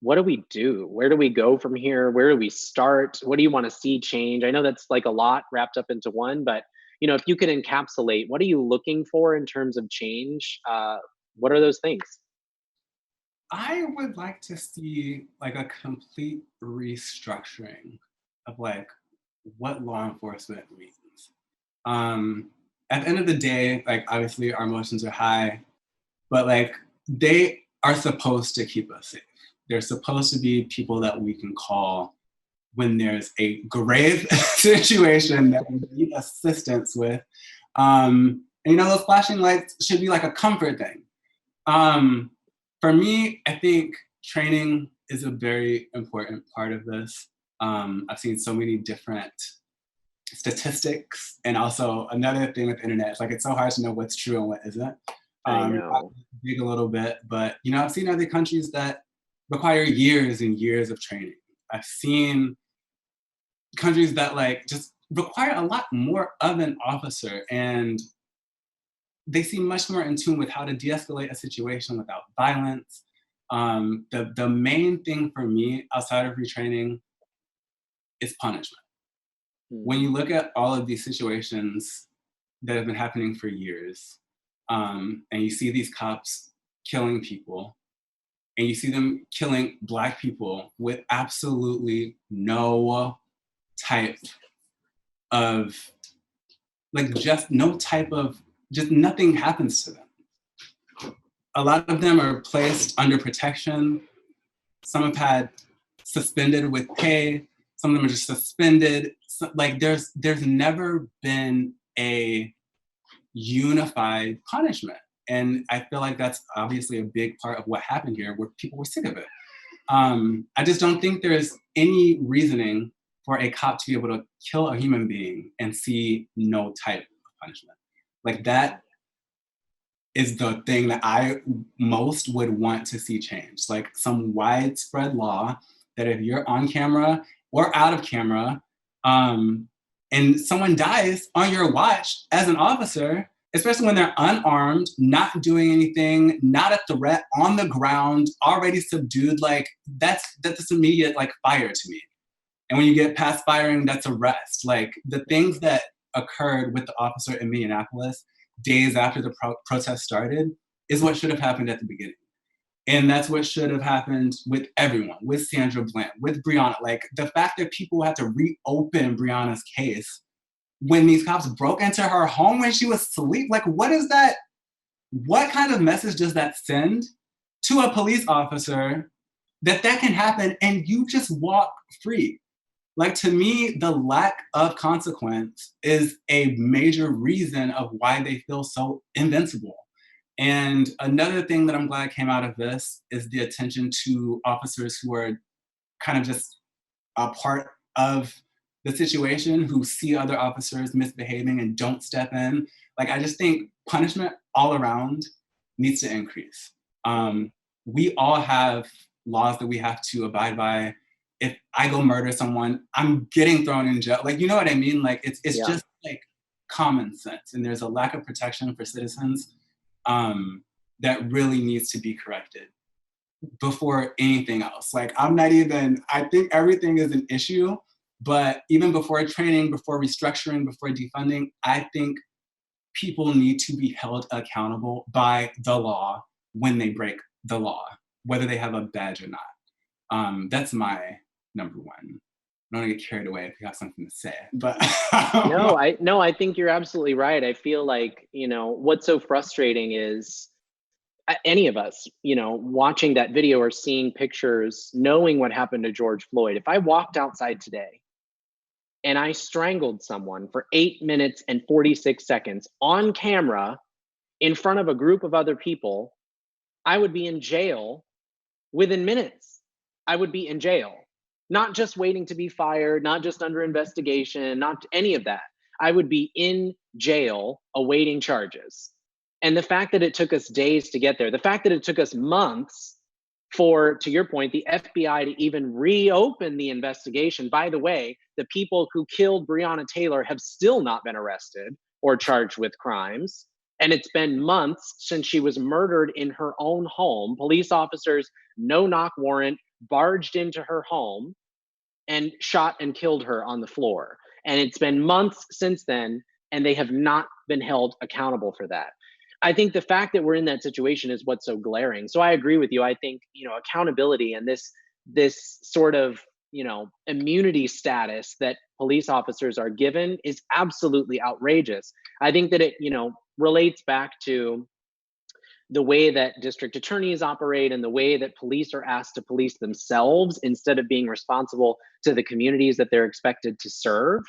what do we do? Where do we go from here? Where do we start? What do you want to see change? I know that's a lot wrapped up into one, but, if you could encapsulate, what are you looking for in terms of change? What are those things? I would like to see a complete restructuring of what law enforcement means. At the end of the day, obviously our emotions are high, but they are supposed to keep us safe. They're supposed to be people that we can call when there's a grave situation that we need assistance with. And those flashing lights should be a comfort thing. For me, I think training is a very important part of this. I've seen so many different statistics, and also another thing with the internet, it's so hard to know what's true and what isn't. I know. Dig a little bit, but I've seen other countries that require years and years of training. I've seen countries that just require a lot more of an officer, and they seem much more in tune with how to de-escalate a situation without violence. The main thing for me outside of retraining is punishment. When you look at all of these situations that have been happening for years, and you see these cops killing people, and you see them killing Black people with absolutely no type of, like, just no type of, just nothing happens to them. A lot of them are placed under protection. Some have had suspended with pay. Some of them are just suspended. So, like, there's never been a unified punishment. And I feel like that's obviously a big part of what happened here, where people were sick of it. I just don't think there's any reasoning for a cop to be able to kill a human being and see no type of punishment. Like, that is the thing that I most would want to see changed. Like, some widespread law that if you're on camera or out of camera, and someone dies on your watch as an officer, especially when they're unarmed, not doing anything, not a threat, on the ground, already subdued, like, that's immediate, like, fire to me. And when you get past firing, that's arrest. Like, the things that occurred with the officer in Minneapolis days after the protest started is what should have happened at the beginning. And that's what should have happened with everyone, with Sandra Bland, with Breonna. Like, the fact that people had to reopen Breonna's case when these cops broke into her home when she was asleep, like, what is that? What kind of message does that send to a police officer that can happen and you just walk free? Like, to me, the lack of consequence is a major reason of why they feel so invincible. And another thing that I'm glad came out of this is the attention to officers who are kind of just a part of the situation, who see other officers misbehaving and don't step in. Like, I just think punishment all around needs to increase. We all have laws that we have to abide by. If I go murder someone, I'm getting thrown in jail. Like, you know what I mean? Like, it's just like common sense. And there's a lack of protection for citizens that really needs to be corrected before anything else. Like, I think everything is an issue, but even before training, before restructuring, before defunding, I think people need to be held accountable by the law when they break the law, whether they have a badge or not. That's my number one. I don't want to get carried away if you have something to say, but No, I think you're absolutely right. I feel like, what's so frustrating is any of us, watching that video or seeing pictures, knowing what happened to George Floyd. If I walked outside today and I strangled someone for 8 minutes and 46 seconds on camera in front of a group of other people, I would be in jail within minutes. I would be in jail, not just waiting to be fired, not just under investigation, not any of that. I would be in jail awaiting charges. And the fact that it took us days to get there, the fact that it took us months for, to your point, the FBI to even reopen the investigation. By the way, the people who killed Breonna Taylor have still not been arrested or charged with crimes. And it's been months since she was murdered in her own home. Police officers, no knock warrant, barged into her home and shot and killed her on the floor. And it's been months since then, and they have not been held accountable for that. I think the fact that we're in that situation is what's so glaring. So I agree with you. I think, accountability and this sort of, immunity status that police officers are given is absolutely outrageous. I think that it, relates back to the way that district attorneys operate and the way that police are asked to police themselves instead of being responsible to the communities that they're expected to serve.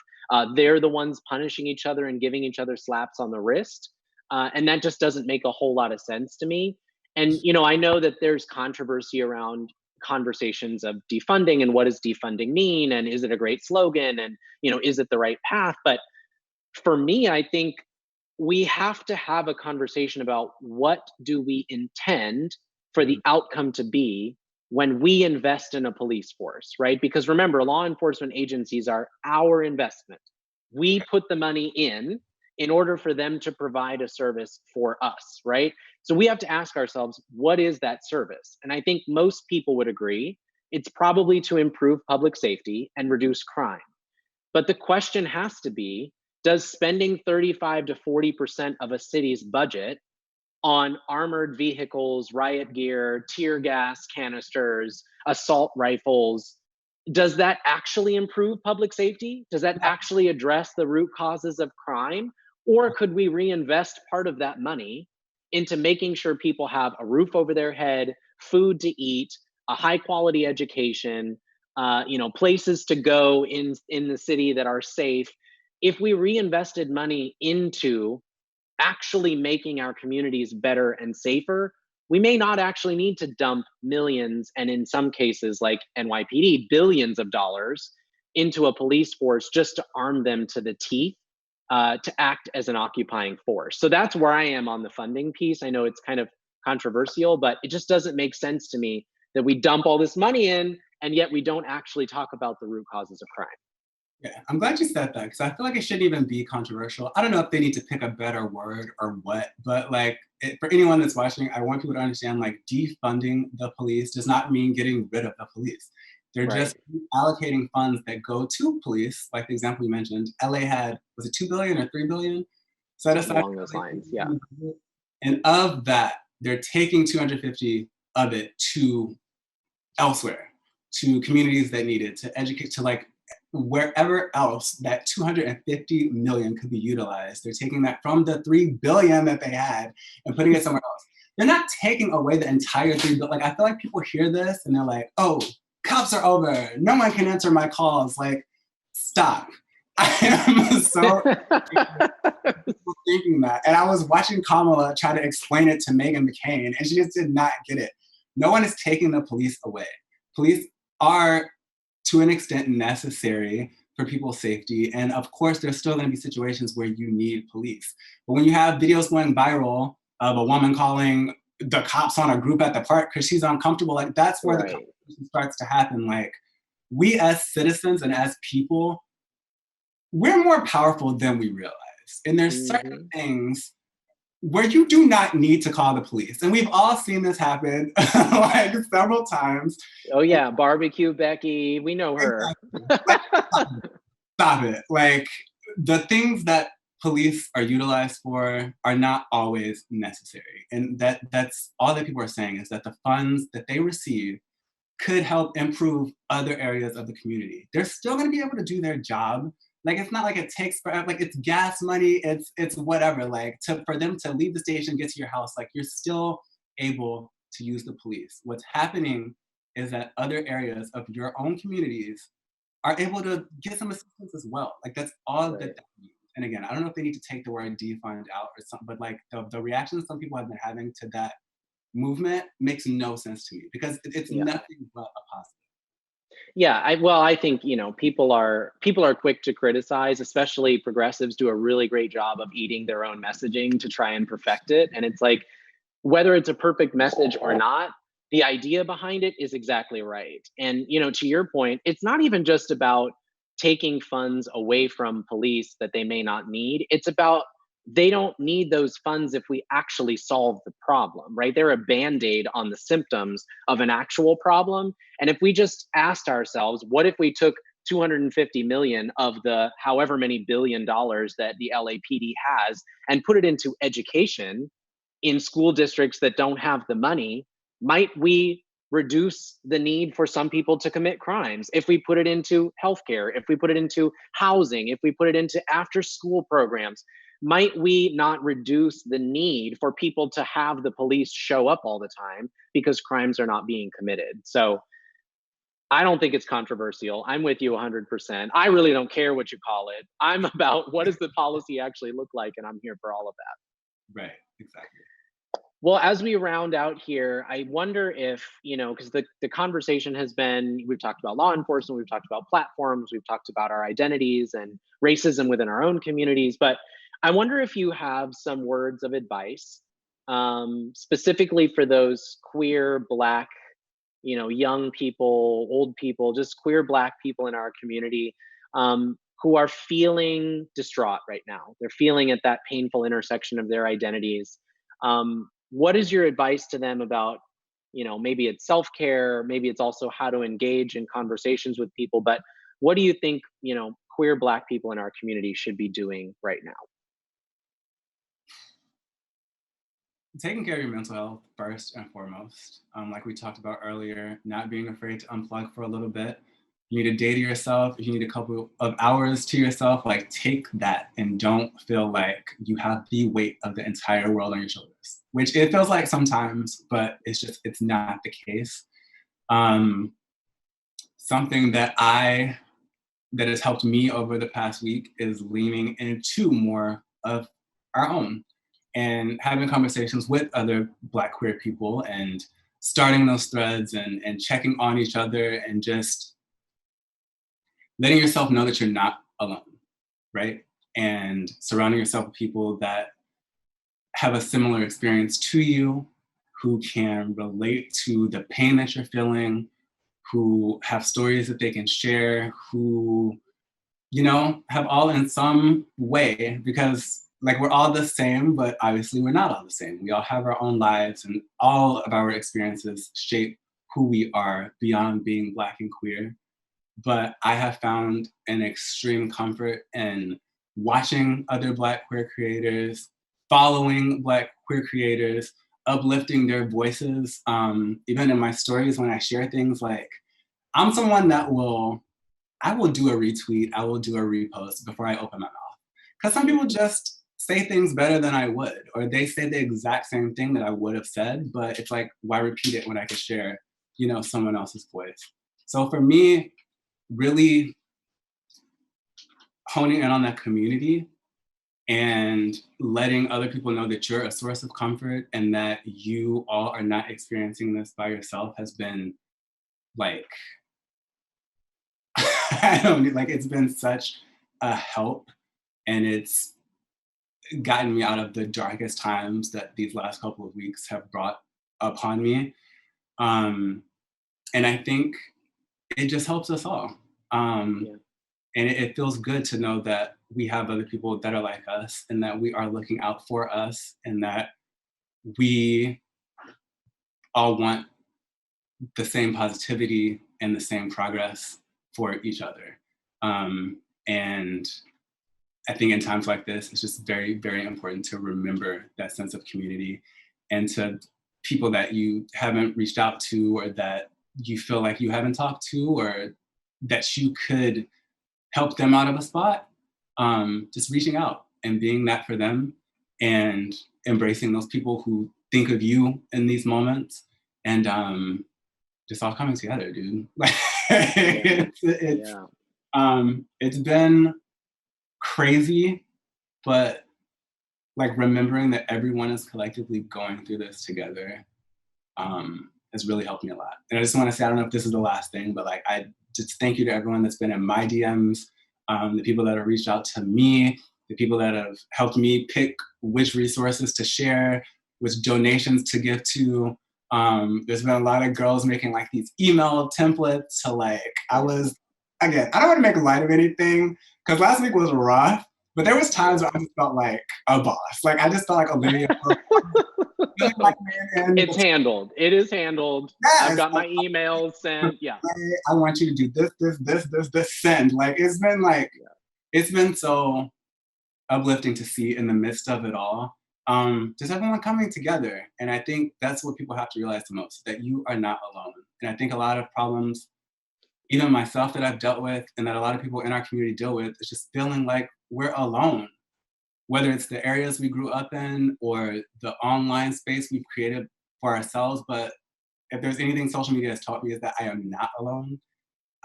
They're the ones punishing each other and giving each other slaps on the wrist. And that just doesn't make a whole lot of sense to me. And, I know that there's controversy around conversations of defunding and what does defunding mean? And is it a great slogan? And, is it the right path? But for me, I think we have to have a conversation about what do we intend for the outcome to be when we invest in a police force, right? Because remember, law enforcement agencies are our investment. We put the money in order for them to provide a service for us, right? So we have to ask ourselves, what is that service? And I think most people would agree it's probably to improve public safety and reduce crime. But the question has to be, does spending 35 to 40% of a city's budget on armored vehicles, riot gear, tear gas canisters, assault rifles, does that actually improve public safety? Does that actually address the root causes of crime? Or could we reinvest part of that money into making sure people have a roof over their head, food to eat, a high quality education, places to go in the city that are safe? If we reinvested money into actually making our communities better and safer, we may not actually need to dump millions, and in some cases like NYPD, billions of dollars into a police force just to arm them to the teeth to act as an occupying force. So that's where I am on the funding piece. I know it's kind of controversial, but it just doesn't make sense to me that we dump all this money in and yet we don't actually talk about the root causes of crime. Yeah, I'm glad you said that because I feel like it shouldn't even be controversial. I don't know if they need to pick a better word or what, but like for anyone that's watching, I want people to understand like defunding the police does not mean getting rid of the police. They're Right. just allocating funds that go to police, like the example you mentioned. LA had, was it 2 billion or 3 billion set aside? Along those lines, yeah. And of that, they're taking 250 of it to elsewhere, to communities that need it, to educate, to like wherever else that 250 million could be utilized. They're taking that from the 3 billion that they had and putting it somewhere else. They're not taking away the entire 3 billion. Like I feel like people hear this and they're like, oh, cops are over. No one can answer my calls. Like, stop. I am so thinking that. And I was watching Kamala try to explain it to Meghan McCain and she just did not get it. No one is taking the police away. Police are to an extent necessary for people's safety. And of course, there's still gonna be situations where you need police. But when you have videos going viral of a woman calling the cops on a group at the park because she's uncomfortable, like that's where the conversation starts to happen. Like we as citizens and as people, we're more powerful than we realize. And there's certain things where you do not need to call the police. And we've all seen this happen like several times. Oh yeah, barbecue Becky, we know her. Stop it. Like the things that police are utilized for are not always necessary. And that's all that people are saying is that the funds that they receive could help improve other areas of the community. They're still gonna be able to do their job. Like it's not like it takes forever, like it's gas money, it's whatever. Like for them to leave the station, get to your house, like you're still able to use the police. What's happening is that other areas of your own communities are able to get some assistance as well. Like that's all that means. And again, I don't know if they need to take the word defund out or something, but like the reactions some people have been having to that movement makes no sense to me because it's nothing but a positive. Yeah, I think people are quick to criticize, especially progressives do a really great job of eating their own messaging to try and perfect it. And it's like whether it's a perfect message or not, the idea behind it is exactly right. And to your point, it's not even just about taking funds away from police that they may not need. It's about they don't need those funds if we actually solve the problem, right? They're a band-aid on the symptoms of an actual problem. And if we just asked ourselves, what if we took 250 million of the however many billion dollars that the LAPD has and put it into education in school districts that don't have the money, might we reduce the need for some people to commit crimes? If we put it into healthcare, if we put it into housing, if we put it into after school programs, might we not reduce the need for people to have the police show up all the time because crimes are not being committed? So I don't think it's controversial. I'm with you 100%. I really don't care what you call it. I'm about what does the policy actually look like, and I'm here for all of that. Right, exactly. Well, as we round out here, I wonder if, because the conversation has been, we've talked about law enforcement, we've talked about platforms, we've talked about our identities and racism within our own communities, but I wonder if you have some words of advice, specifically for those queer, Black, young people, old people, just queer Black people in our community who are feeling distraught right now. They're feeling at that painful intersection of their identities. What is your advice to them about, maybe it's self-care, maybe it's also how to engage in conversations with people, but what do you think, queer Black people in our community should be doing right now? Taking care of your mental health first and foremost. Like we talked about earlier, not being afraid to unplug for a little bit. You need a day to yourself. If you need a couple of hours to yourself, like take that and don't feel like you have the weight of the entire world on your shoulders, which it feels like sometimes, but it's not the case. Something that has helped me over the past week is leaning into more of our own and having conversations with other Black queer people and starting those threads and checking on each other and just letting yourself know that you're not alone, right? And surrounding yourself with people that have a similar experience to you, who can relate to the pain that you're feeling, who have stories that they can share, who, have all in some way, because like we're all the same, but obviously we're not all the same. We all have our own lives and all of our experiences shape who we are beyond being Black and queer. But I have found an extreme comfort in watching other Black queer creators, following Black queer creators, uplifting their voices. Even in my stories, when I share things, like I'm someone that I will do a retweet, I will do a repost before I open my mouth. Because some people just say things better than I would, or they say the exact same thing that I would have said, but it's like, why repeat it when I could share, someone else's voice? So for me, really honing in on that community and letting other people know that you're a source of comfort and that you all are not experiencing this by yourself has been like, it's been such a help, and it's gotten me out of the darkest times that these last couple of weeks have brought upon me. And I think it just helps us all. Yeah. And it feels good to know that we have other people that are like us and that we are looking out for us and that we all want the same positivity and the same progress for each other. And I think in times like this, it's just very, very important to remember that sense of community, and to people that you haven't reached out to or that you feel like you haven't talked to or that you could help them out of a spot, just reaching out and being that for them and embracing those people who think of you in these moments, and just all coming together, dude. It's been crazy, but like remembering that everyone is collectively going through this together has really helped me a lot. And I just want to say, I don't know if this is the last thing, but like I just thank you to everyone that's been in my DMs, the people that have reached out to me, the people that have helped me pick which resources to share, which donations to give to. There's been a lot of girls making like these email templates to like, again, I don't want to make light of anything because last week was rough, but there was times where I just felt like a boss. Like I just felt like Olivia. It's handled. It is handled. Yes. I've got my emails sent. Yeah. I want you to do this, send. Like it's been so uplifting to see in the midst of it all. Just everyone coming together. And I think that's what people have to realize the most, that you are not alone. And I think a lot of problems, even myself that I've dealt with and that a lot of people in our community deal with, is just feeling like we're alone. Whether it's the areas we grew up in or the online space we've created for ourselves. But if there's anything social media has taught me, is that I am not alone.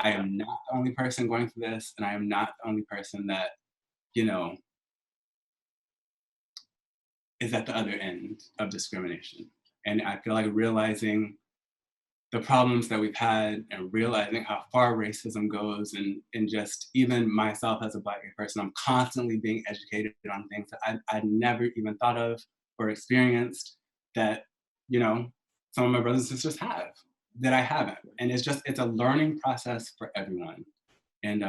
I am not the only person going through this, and I am not the only person that, is at the other end of discrimination. And I feel like realizing the problems that we've had and realizing how far racism goes, and just even myself as a Black person, I'm constantly being educated on things that I'd never even thought of or experienced that, some of my brothers and sisters have that I haven't. And it's a learning process for everyone. And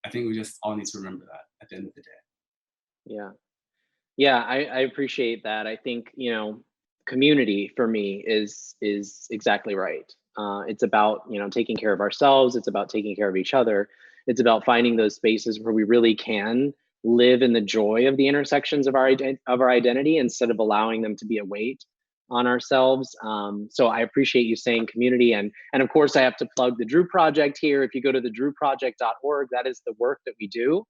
I think we just all need to remember that at the end of the day. Yeah. Yeah, I appreciate that. I think, community for me is exactly right. It's about, taking care of ourselves. It's about taking care of each other. It's about finding those spaces where we really can live in the joy of the intersections of our identity instead of allowing them to be a weight on ourselves. So I appreciate you saying community, and of course I have to plug the Drew Project here. If you go to the drewproject.org, that is the work that we do.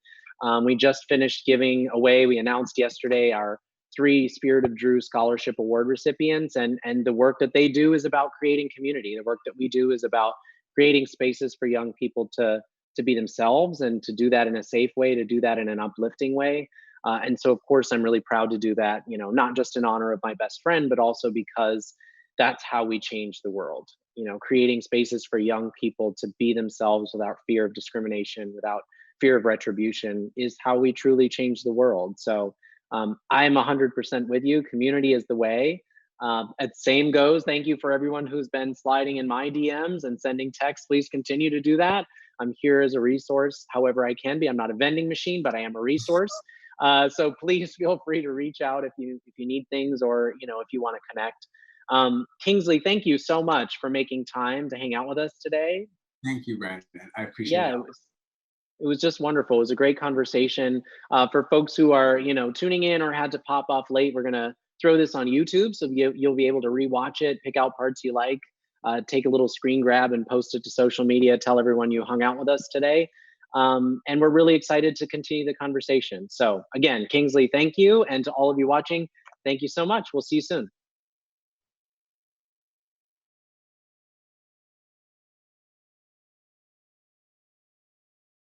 We just finished giving away, we announced yesterday our 3 Spirit of Drew Scholarship Award recipients, and the work that they do is about creating community. The work that we do is about creating spaces for young people to be themselves and to do that in a safe way, to do that in an uplifting way. And so, of course, I'm really proud to do that, not just in honor of my best friend, but also because that's how we change the world. Creating spaces for young people to be themselves without fear of discrimination, without fear of retribution is how we truly change the world. So I'm 100% with you. Community is the way. Same goes. Thank you for everyone who's been sliding in my DMs and sending texts. Please continue to do that. I'm here as a resource, however I can be. I'm not a vending machine, but I am a resource. So please feel free to reach out if you need things, or if you want to connect. Kingsley, thank you so much for making time to hang out with us today. Thank you, Brandon. I appreciate Yeah, it. it was just wonderful. It was a great conversation. For folks who are, tuning in or had to pop off late, we're gonna throw this on YouTube, so you'll be able to rewatch it, pick out parts you like, take a little screen grab and post it to social media. Tell everyone you hung out with us today, and we're really excited to continue the conversation. So again, Kingsley, thank you, and to all of you watching, thank you so much. We'll see you soon.